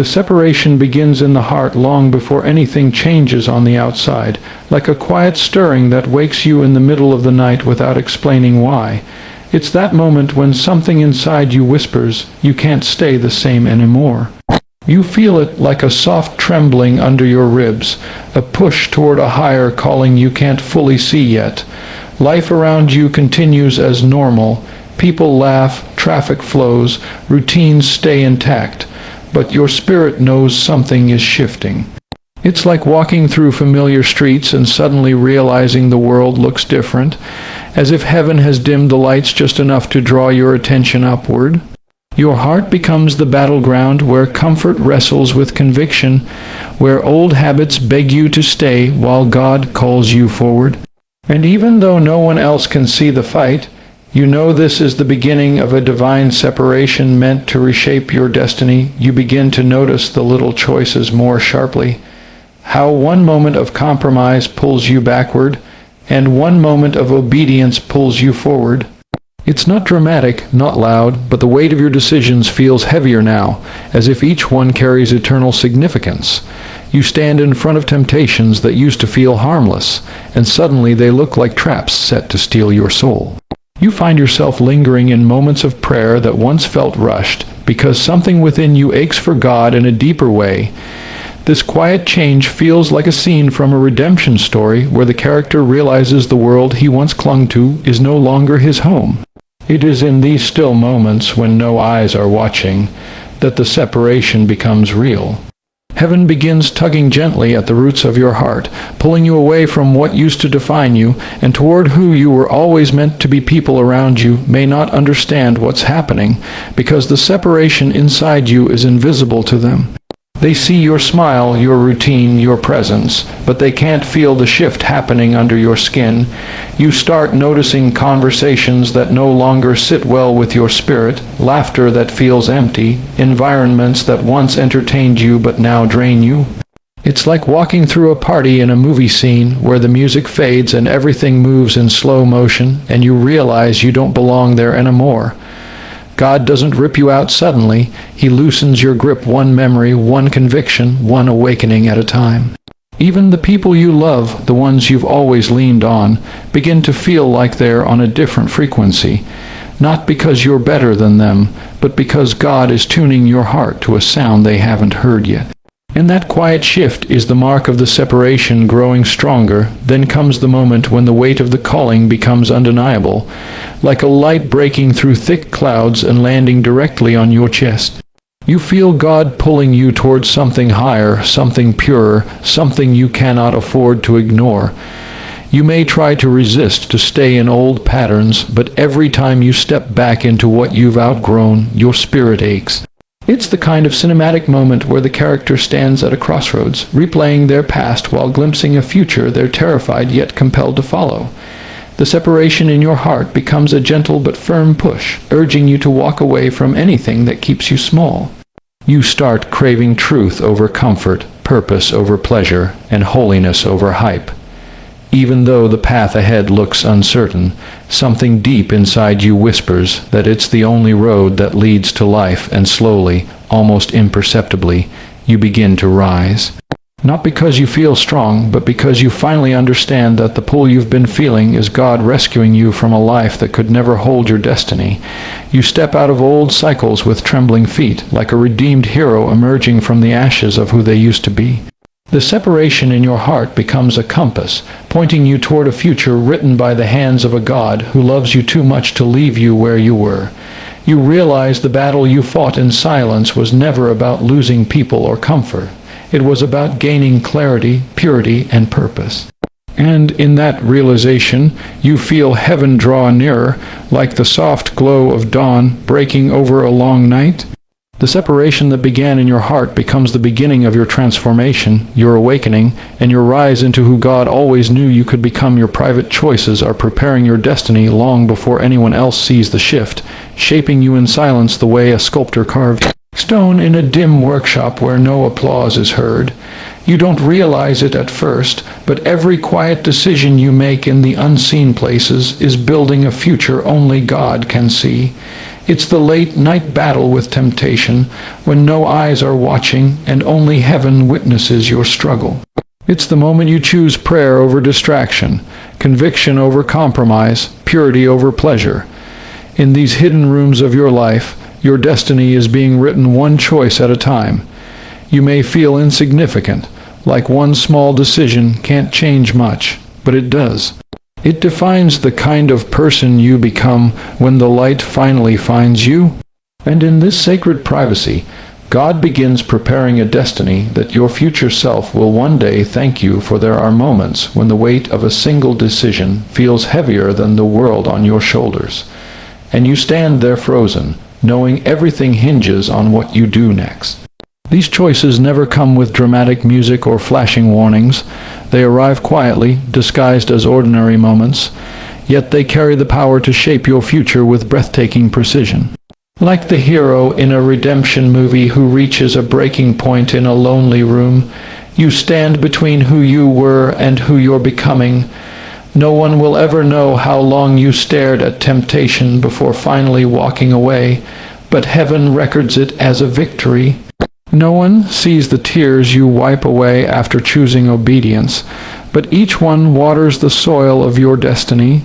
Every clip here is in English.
The separation begins in the heart long before anything changes on the outside, like a quiet stirring that wakes you in the middle of the night without explaining why. It's that moment when something inside you whispers, you can't stay the same anymore. You feel it like a soft trembling under your ribs, a push toward a higher calling you can't fully see yet. Life around you continues as normal. People laugh, traffic flows, routines stay intact, but your spirit knows something is shifting. It's like walking through familiar streets and suddenly realizing the world looks different, as if heaven has dimmed the lights just enough to draw your attention upward. Your heart becomes the battleground where comfort wrestles with conviction, where old habits beg you to stay while God calls you forward. And even though no one else can see the fight, you know this is the beginning of a divine separation meant to reshape your destiny. You begin to notice the little choices more sharply. How one moment of compromise pulls you backward, and one moment of obedience pulls you forward. It's not dramatic, not loud, but the weight of your decisions feels heavier now, as if each one carries eternal significance. You stand in front of temptations that used to feel harmless, and suddenly they look like traps set to steal your soul. You find yourself lingering in moments of prayer that once felt rushed, because something within you aches for God in a deeper way. This quiet change feels like a scene from a redemption story where the character realizes the world he once clung to is no longer his home. It is in these still moments, when no eyes are watching, that the separation becomes real. Heaven begins tugging gently at the roots of your heart, pulling you away from what used to define you and toward who you were always meant to be. People around you may not understand what's happening because the separation inside you is invisible to them. They see your smile, your routine, your presence, but they can't feel the shift happening under your skin. You start noticing conversations that no longer sit well with your spirit, laughter that feels empty, environments that once entertained you but now drain you. It's like walking through a party in a movie scene where the music fades and everything moves in slow motion, and you realize you don't belong there anymore. God doesn't rip you out suddenly. He loosens your grip, one memory, one conviction, one awakening at a time. Even the people you love, the ones you've always leaned on, begin to feel like they're on a different frequency. Not because you're better than them, but because God is tuning your heart to a sound they haven't heard yet. And that quiet shift is the mark of the separation growing stronger. Then comes the moment when the weight of the calling becomes undeniable, like a light breaking through thick clouds and landing directly on your chest. You feel God pulling you towards something higher, something purer, something you cannot afford to ignore. You may try to resist, to stay in old patterns, but every time you step back into what you've outgrown, your spirit aches. It's the kind of cinematic moment where the character stands at a crossroads, replaying their past while glimpsing a future they're terrified yet compelled to follow. The separation in your heart becomes a gentle but firm push, urging you to walk away from anything that keeps you small. You start craving truth over comfort, purpose over pleasure, and holiness over hype. Even though the path ahead looks uncertain, something deep inside you whispers that it's the only road that leads to life, and slowly, almost imperceptibly, you begin to rise. Not because you feel strong, but because you finally understand that the pull you've been feeling is God rescuing you from a life that could never hold your destiny. You step out of old cycles with trembling feet, like a redeemed hero emerging from the ashes of who they used to be. The separation in your heart becomes a compass, pointing you toward a future written by the hands of a God who loves you too much to leave you where you were. You realize the battle you fought in silence was never about losing people or comfort. It was about gaining clarity, purity, and purpose. And in that realization, you feel heaven draw nearer, like the soft glow of dawn breaking over a long night. The separation that began in your heart becomes the beginning of your transformation, your awakening, and your rise into who God always knew you could become. Your private choices are preparing your destiny long before anyone else sees the shift, shaping you in silence the way a sculptor carved stone in a dim workshop where no applause is heard. You don't realize it at first, but every quiet decision you make in the unseen places is building a future only God can see. It's the late-night battle with temptation, when no eyes are watching and only heaven witnesses your struggle. It's the moment you choose prayer over distraction, conviction over compromise, purity over pleasure. In these hidden rooms of your life, your destiny is being written one choice at a time. You may feel insignificant, like one small decision can't change much, but it does. It defines the kind of person you become when the light finally finds you. And in this sacred privacy, God begins preparing a destiny that your future self will one day thank you for. There are moments when the weight of a single decision feels heavier than the world on your shoulders, and you stand there frozen, knowing everything hinges on what you do next. These choices never come with dramatic music or flashing warnings. They arrive quietly, disguised as ordinary moments, yet they carry the power to shape your future with breathtaking precision. Like the hero in a redemption movie who reaches a breaking point in a lonely room, you stand between who you were and who you're becoming. No one will ever know how long you stared at temptation before finally walking away, but heaven records it as a victory. No one sees the tears you wipe away after choosing obedience, but each one waters the soil of your destiny.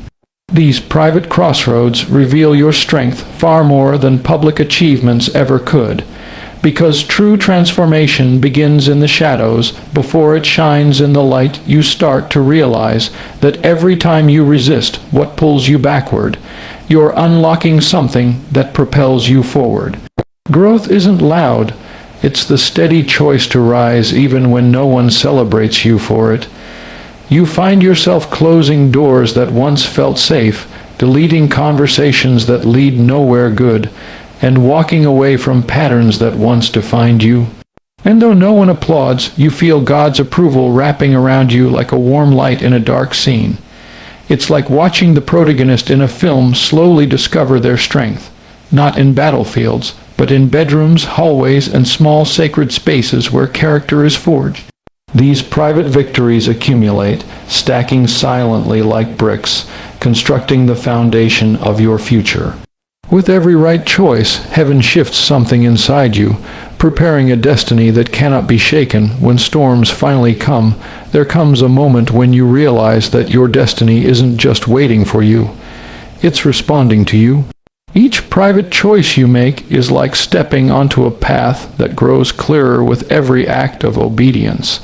These private crossroads reveal your strength far more than public achievements ever could, because true transformation begins in the shadows before it shines in the light. You start to realize that every time you resist what pulls you backward, you're unlocking something that propels you forward. Growth isn't loud. It's the steady choice to rise even when no one celebrates you for it. You find yourself closing doors that once felt safe, deleting conversations that lead nowhere good, and walking away from patterns that once defined you. And though no one applauds, you feel God's approval wrapping around you like a warm light in a dark scene. It's like watching the protagonist in a film slowly discover their strength, not in battlefields, but in bedrooms, hallways, and small sacred spaces where character is forged. These private victories accumulate, stacking silently like bricks, constructing the foundation of your future. With every right choice, heaven shifts something inside you, preparing a destiny that cannot be shaken. When storms finally come, there comes a moment when you realize that your destiny isn't just waiting for you, it's responding to you. Each private choice you make is like stepping onto a path that grows clearer with every act of obedience.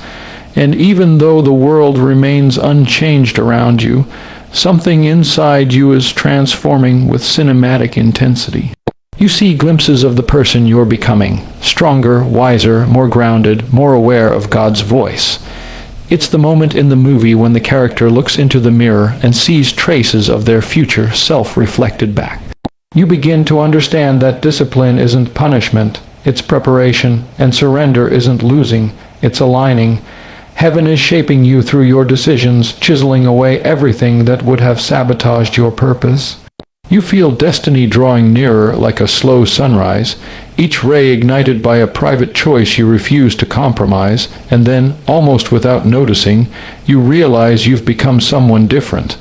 And even though the world remains unchanged around you, something inside you is transforming with cinematic intensity. You see glimpses of the person you're becoming, stronger, wiser, more grounded, more aware of God's voice. It's the moment in the movie when the character looks into the mirror and sees traces of their future self reflected back. You begin to understand that discipline isn't punishment, it's preparation, and surrender isn't losing, it's aligning. Heaven is shaping you through your decisions, chiseling away everything that would have sabotaged your purpose. You feel destiny drawing nearer like a slow sunrise, each ray ignited by a private choice you refuse to compromise, and then, almost without noticing, you realize you've become someone different,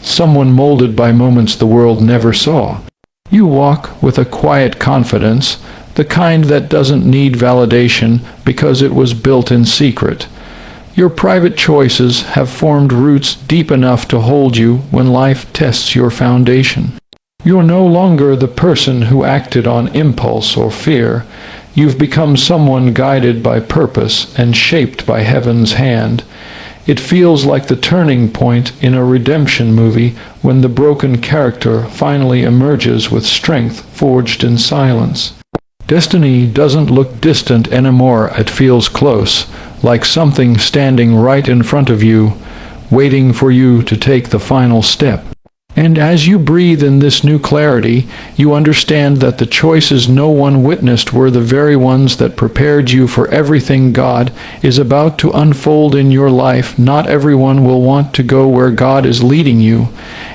someone molded by moments the world never saw. You walk with a quiet confidence, the kind that doesn't need validation because it was built in secret. Your private choices have formed roots deep enough to hold you when life tests your foundation. You're no longer the person who acted on impulse or fear. You've become someone guided by purpose and shaped by heaven's hand. It feels like the turning point in a redemption movie when the broken character finally emerges with strength forged in silence. Destiny doesn't look distant anymore, it feels close, like something standing right in front of you, waiting for you to take the final step. And as you breathe in this new clarity, you understand that the choices no one witnessed were the very ones that prepared you for everything God is about to unfold in your life. Not everyone will want to go where God is leading you,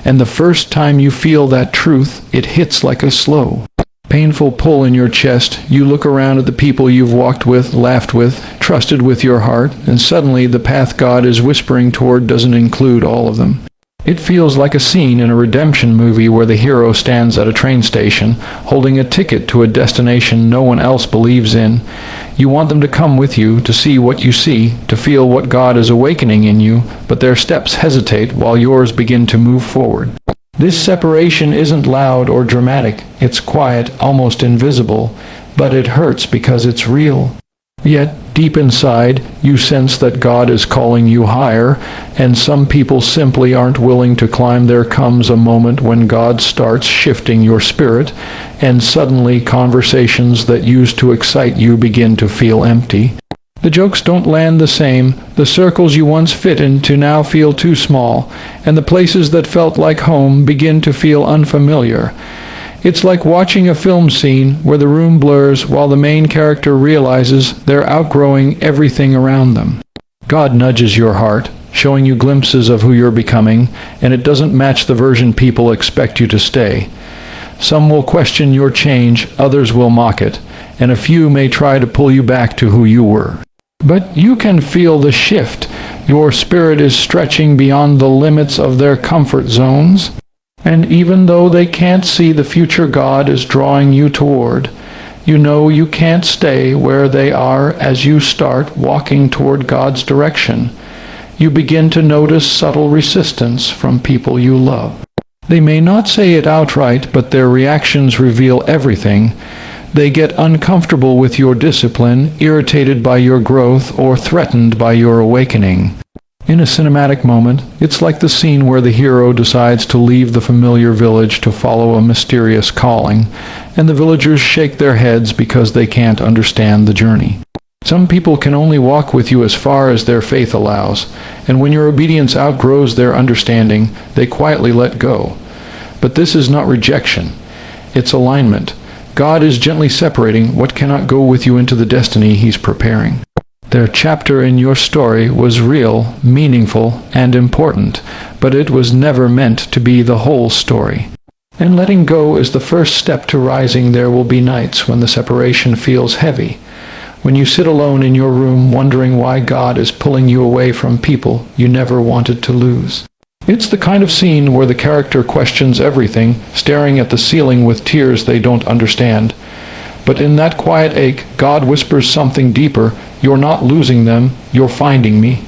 and the first time you feel that truth, it hits like a slow, painful pull in your chest. You look around at the people you've walked with, laughed with, trusted with your heart, and suddenly the path God is whispering toward doesn't include all of them. It feels like a scene in a redemption movie where the hero stands at a train station, holding a ticket to a destination no one else believes in. You want them to come with you to see what you see, to feel what God is awakening in you, but their steps hesitate while yours begin to move forward. This separation isn't loud or dramatic. It's quiet, almost invisible, but it hurts because it's real. Yet, deep inside, you sense that God is calling you higher, and some people simply aren't willing to climb. There comes a moment when God starts shifting your spirit, and suddenly conversations that used to excite you begin to feel empty. The jokes don't land the same, the circles you once fit into now feel too small, and the places that felt like home begin to feel unfamiliar. It's like watching a film scene where the room blurs while the main character realizes they're outgrowing everything around them. God nudges your heart, showing you glimpses of who you're becoming, and it doesn't match the version people expect you to stay. Some will question your change, others will mock it, and a few may try to pull you back to who you were. But you can feel the shift. Your spirit is stretching beyond the limits of their comfort zones. And even though they can't see the future God is drawing you toward, you know you can't stay where they are as you start walking toward God's direction. You begin to notice subtle resistance from people you love. They may not say it outright, but their reactions reveal everything. They get uncomfortable with your discipline, irritated by your growth, or threatened by your awakening. In a cinematic moment, it's like the scene where the hero decides to leave the familiar village to follow a mysterious calling, and the villagers shake their heads because they can't understand the journey. Some people can only walk with you as far as their faith allows, and when your obedience outgrows their understanding, they quietly let go. But this is not rejection. It's alignment. God is gently separating what cannot go with you into the destiny He's preparing. Their chapter in your story was real, meaningful, and important, but it was never meant to be the whole story. And letting go is the first step to rising. There will be nights when the separation feels heavy, when you sit alone in your room wondering why God is pulling you away from people you never wanted to lose. It's the kind of scene where the character questions everything, staring at the ceiling with tears they don't understand. But in that quiet ache, God whispers something deeper. You're not losing them, you're finding me.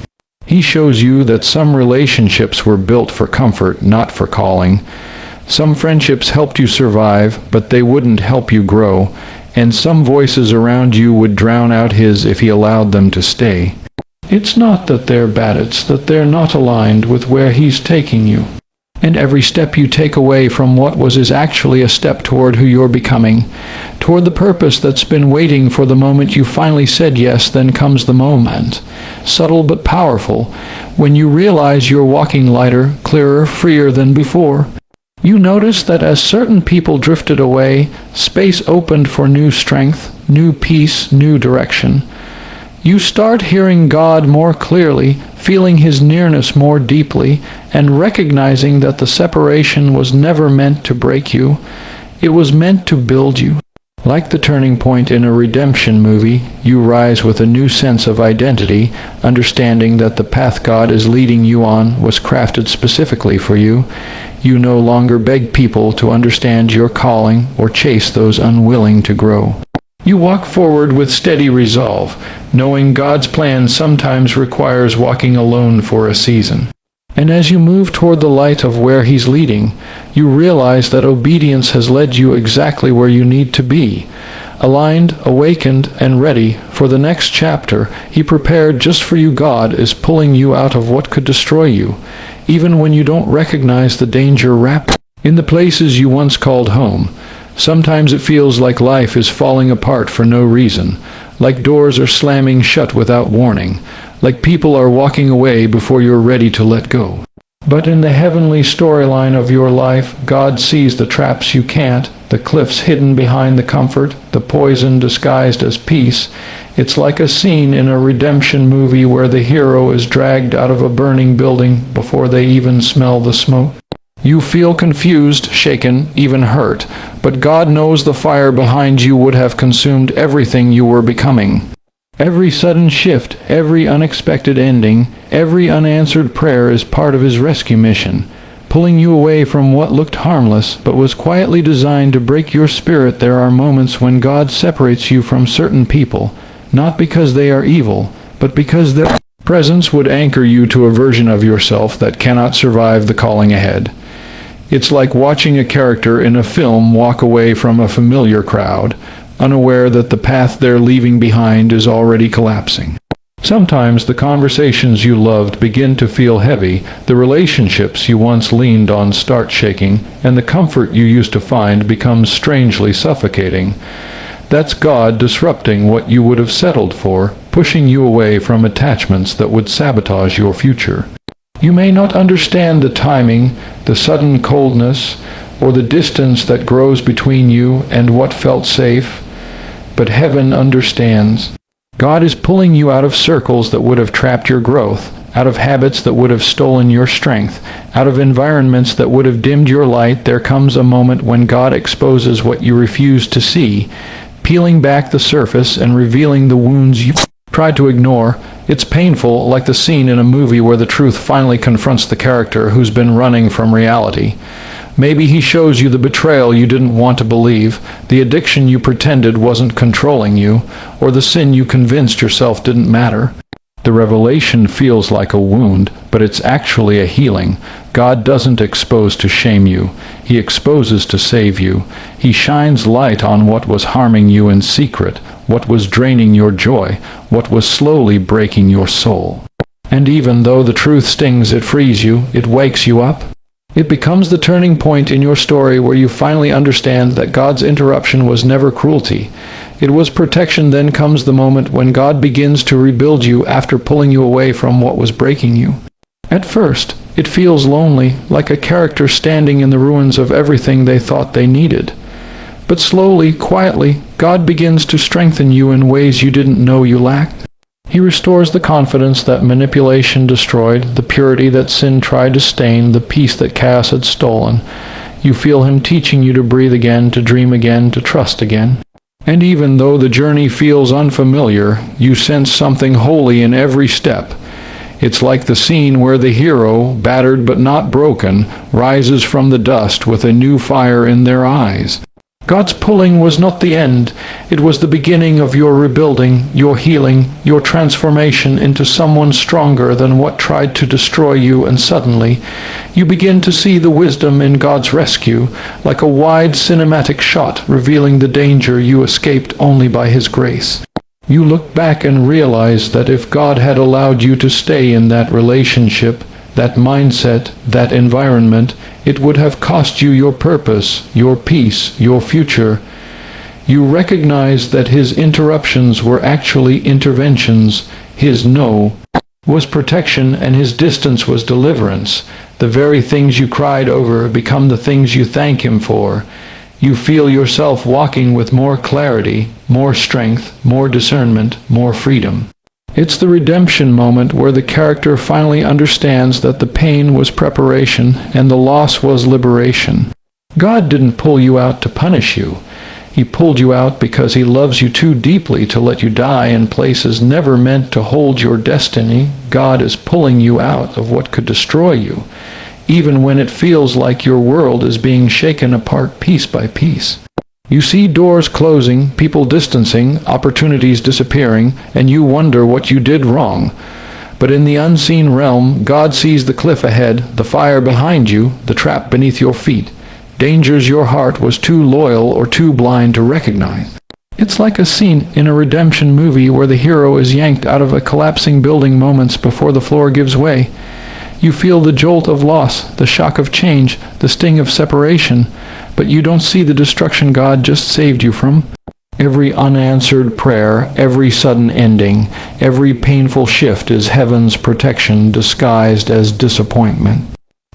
He shows you that some relationships were built for comfort, not for calling. Some friendships helped you survive, but they wouldn't help you grow. And some voices around you would drown out His if He allowed them to stay. It's not that they're bad, it's that they're not aligned with where He's taking you. And every step you take away from what was is actually a step toward who you're becoming, toward the purpose that's been waiting for the moment you finally said yes. Then comes the moment, subtle but powerful, when you realize you're walking lighter, clearer, freer than before. You notice that as certain people drifted away, space opened for new strength, new peace, new direction. You start hearing God more clearly, feeling His nearness more deeply, and recognizing that the separation was never meant to break you. It was meant to build you. Like the turning point in a redemption movie, you rise with a new sense of identity, understanding that the path God is leading you on was crafted specifically for you. You no longer beg people to understand your calling or chase those unwilling to grow. You walk forward with steady resolve, knowing God's plan sometimes requires walking alone for a season. And as you move toward the light of where He's leading, you realize that obedience has led you exactly where you need to be, aligned, awakened, and ready for the next chapter He prepared just for you. God is pulling you out of what could destroy you, even when you don't recognize the danger wrapped in the places you once called home. Sometimes it feels like life is falling apart for no reason, like doors are slamming shut without warning, like people are walking away before you're ready to let go. But in the heavenly storyline of your life, God sees the traps you can't, the cliffs hidden behind the comfort, the poison disguised as peace. It's like a scene in a redemption movie where the hero is dragged out of a burning building before they even smell the smoke. You feel confused, shaken, even hurt, but God knows the fire behind you would have consumed everything you were becoming. Every sudden shift, every unexpected ending, every unanswered prayer is part of His rescue mission. pulling you away from what looked harmless but was quietly designed to break your spirit. There are moments when God separates you from certain people, not because they are evil, but because their presence would anchor you to a version of yourself that cannot survive the calling ahead. It's like watching a character in a film walk away from a familiar crowd, unaware that the path they're leaving behind is already collapsing. Sometimes the conversations you loved begin to feel heavy, the relationships you once leaned on start shaking, and the comfort you used to find becomes strangely suffocating. That's God disrupting what you would have settled for, pushing you away from attachments that would sabotage your future. You may not understand the timing, the sudden coldness, or the distance that grows between you and what felt safe, but heaven understands. God is pulling you out of circles that would have trapped your growth, out of habits that would have stolen your strength, out of environments that would have dimmed your light. There comes a moment when God exposes what you refused to see, peeling back the surface and revealing the wounds you tried to ignore. It's painful, like the scene in a movie where the truth finally confronts the character who's been running from reality. Maybe he shows you the betrayal you didn't want to believe, the addiction you pretended wasn't controlling you, or the sin you convinced yourself didn't matter. The revelation feels like a wound, but it's actually a healing. God doesn't expose to shame you. He exposes to save you. He shines light on what was harming you in secret, what was draining your joy, what was slowly breaking your soul. And even though the truth stings, it frees you, it wakes you up. It becomes the turning point in your story where you finally understand that God's interruption was never cruelty. It was protection. Then comes the moment when God begins to rebuild you after pulling you away from what was breaking you. At first, it feels lonely, like a character standing in the ruins of everything they thought they needed. But slowly, quietly, God begins to strengthen you in ways you didn't know you lacked. He restores the confidence that manipulation destroyed, the purity that sin tried to stain, the peace that chaos had stolen. You feel him teaching you to breathe again, to dream again, to trust again. And even though the journey feels unfamiliar, you sense something holy in every step. It's like the scene where the hero, battered but not broken, rises from the dust with a new fire in their eyes. God's pulling was not the end. It was the beginning of your rebuilding, your healing, your transformation into someone stronger than what tried to destroy you. And suddenly, you begin to see the wisdom in God's rescue, like a wide cinematic shot revealing the danger you escaped only by His grace. You look back and realize that if God had allowed you to stay in that relationship, that mindset, that environment, it would have cost you your purpose, your peace, your future. You recognize that His interruptions were actually interventions. His no was protection, and His distance was deliverance. The very things you cried over become the things you thank Him for. You feel yourself walking with more clarity, more strength, more discernment, more freedom. It's the redemption moment where the character finally understands that the pain was preparation and the loss was liberation. God didn't pull you out to punish you. He pulled you out because He loves you too deeply to let you die in places never meant to hold your destiny. God is pulling you out of what could destroy you, even when it feels like your world is being shaken apart piece by piece. You see doors closing, people distancing, opportunities disappearing, and you wonder what you did wrong. But in the unseen realm, God sees the cliff ahead, the fire behind you, the trap beneath your feet, dangers your heart was too loyal or too blind to recognize. It's like a scene in a redemption movie where the hero is yanked out of a collapsing building moments before the floor gives way. You feel the jolt of loss, the shock of change, the sting of separation, but you don't see the destruction God just saved you from. Every unanswered prayer, every sudden ending, every painful shift is heaven's protection disguised as disappointment.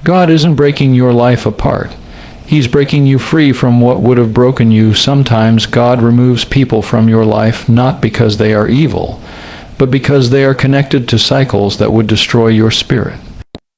God isn't breaking your life apart. He's breaking you free from what would have broken you. Sometimes God removes people from your life not because they are evil, but because they are connected to cycles that would destroy your spirit.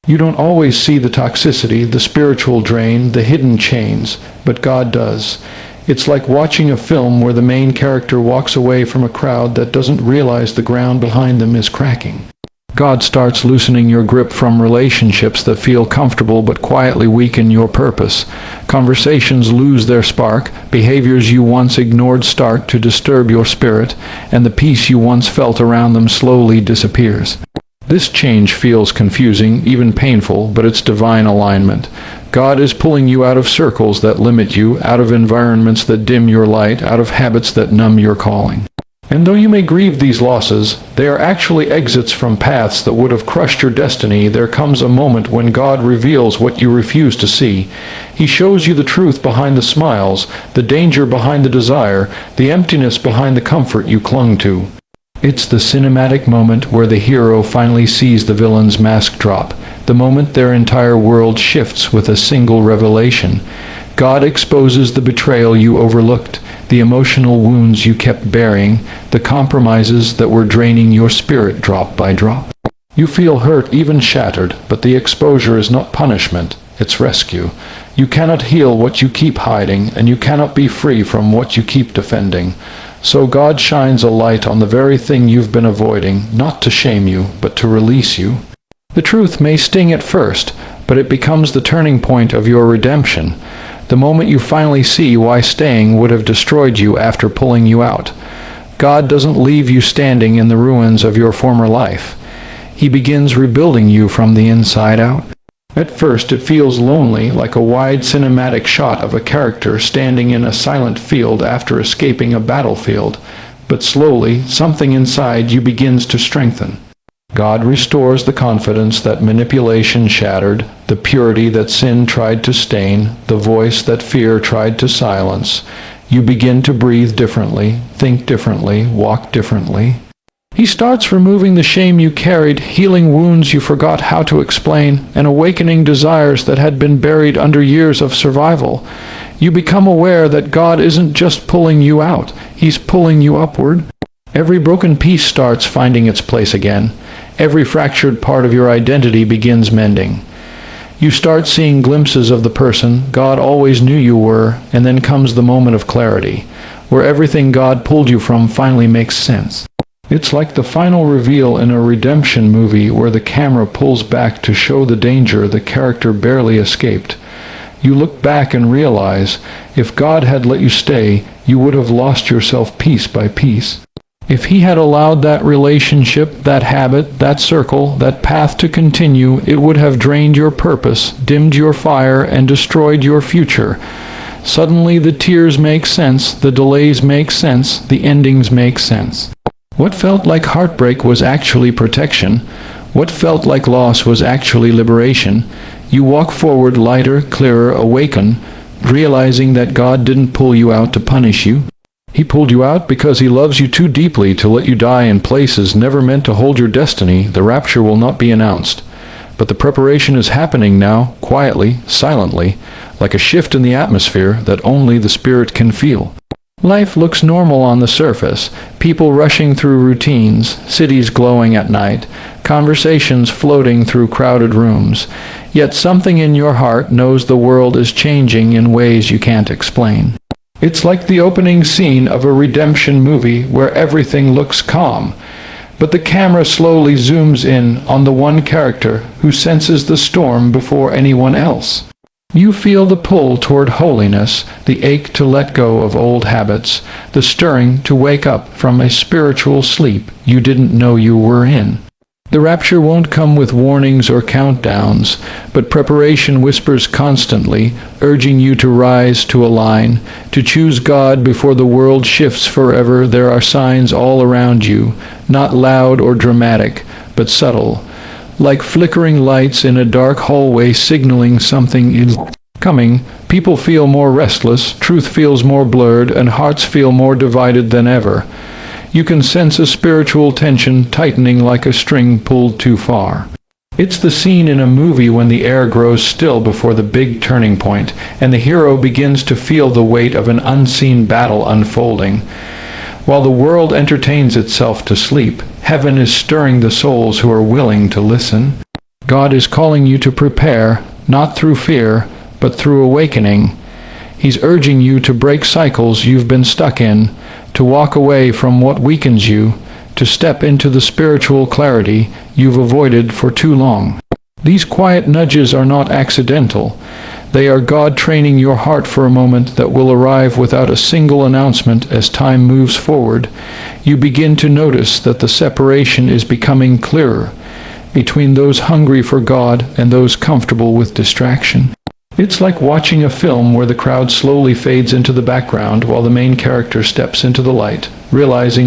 You don't always see the toxicity, the spiritual drain, the hidden chains, but God does. It's like watching a film where the main character walks away from a crowd that doesn't realize the ground behind them is cracking. God starts loosening your grip from relationships that feel comfortable but quietly weaken your purpose. Conversations lose their spark, behaviors you once ignored start to disturb your spirit, and the peace you once felt around them slowly disappears. This change feels confusing, even painful, but it's divine alignment. God is pulling you out of circles that limit you, out of environments that dim your light, out of habits that numb your calling. And though you may grieve these losses, they are actually exits from paths that would have crushed your destiny. There comes a moment when God reveals what you refuse to see. He shows you the truth behind the smiles, the danger behind the desire, the emptiness behind the comfort you clung to. It's the cinematic moment where the hero finally sees the villain's mask drop, the moment their entire world shifts with a single revelation. God exposes the betrayal you overlooked, the emotional wounds you kept burying, the compromises that were draining your spirit drop by drop. You feel hurt, even shattered, but the exposure is not punishment, it's rescue. You cannot heal what you keep hiding, and you cannot be free from what you keep defending. So God shines a light on the very thing you've been avoiding, not to shame you, but to release you. The truth may sting at first, but it becomes the turning point of your redemption. The moment you finally see why staying would have destroyed you after pulling you out. God doesn't leave you standing in the ruins of your former life. He begins rebuilding you from the inside out. At first it feels lonely, like a wide cinematic shot of a character standing in a silent field after escaping a battlefield. But slowly, something inside you begins to strengthen. God restores the confidence that manipulation shattered, the purity that sin tried to stain, the voice that fear tried to silence. You begin to breathe differently, think differently, walk differently. He starts removing the shame you carried, healing wounds you forgot how to explain, and awakening desires that had been buried under years of survival. You become aware that God isn't just pulling you out, He's pulling you upward. Every broken piece starts finding its place again. Every fractured part of your identity begins mending. You start seeing glimpses of the person God always knew you were, and then comes the moment of clarity, where everything God pulled you from finally makes sense. It's like the final reveal in a redemption movie where the camera pulls back to show the danger the character barely escaped. You look back and realize, if God had let you stay, you would have lost yourself piece by piece. If He had allowed that relationship, that habit, that circle, that path to continue, it would have drained your purpose, dimmed your fire, and destroyed your future. Suddenly the tears make sense, the delays make sense, the endings make sense. What felt like heartbreak was actually protection. What felt like loss was actually liberation. You walk forward lighter, clearer, awakened, realizing that God didn't pull you out to punish you. He pulled you out because He loves you too deeply to let you die in places never meant to hold your destiny. The rapture will not be announced. But the preparation is happening now, quietly, silently, like a shift in the atmosphere that only the Spirit can feel. Life looks normal on the surface, people rushing through routines, cities glowing at night, conversations floating through crowded rooms. Yet something in your heart knows the world is changing in ways you can't explain. It's like the opening scene of a redemption movie where everything looks calm, but the camera slowly zooms in on the one character who senses the storm before anyone else. You feel the pull toward holiness, the ache to let go of old habits, the stirring to wake up from a spiritual sleep you didn't know you were in. The rapture won't come with warnings or countdowns, but preparation whispers constantly, urging you to rise, to align, to choose God before the world shifts forever. There are signs all around you, not loud or dramatic, but subtle, like flickering lights in a dark hallway signaling something is coming. People feel more restless, truth feels more blurred, and hearts feel more divided than ever. You can sense a spiritual tension tightening like a string pulled too far. It's the scene in a movie when the air grows still before the big turning point, and the hero begins to feel the weight of an unseen battle unfolding. While the world entertains itself to sleep, heaven is stirring the souls who are willing to listen. God is calling you to prepare, not through fear, but through awakening. He's urging you to break cycles you've been stuck in, to walk away from what weakens you, to step into the spiritual clarity you've avoided for too long. These quiet nudges are not accidental. They are God training your heart for a moment that will arrive without a single announcement as time moves forward. You begin to notice that the separation is becoming clearer between those hungry for God and those comfortable with distraction. It's like watching a film where the crowd slowly fades into the background while the main character steps into the light, realizing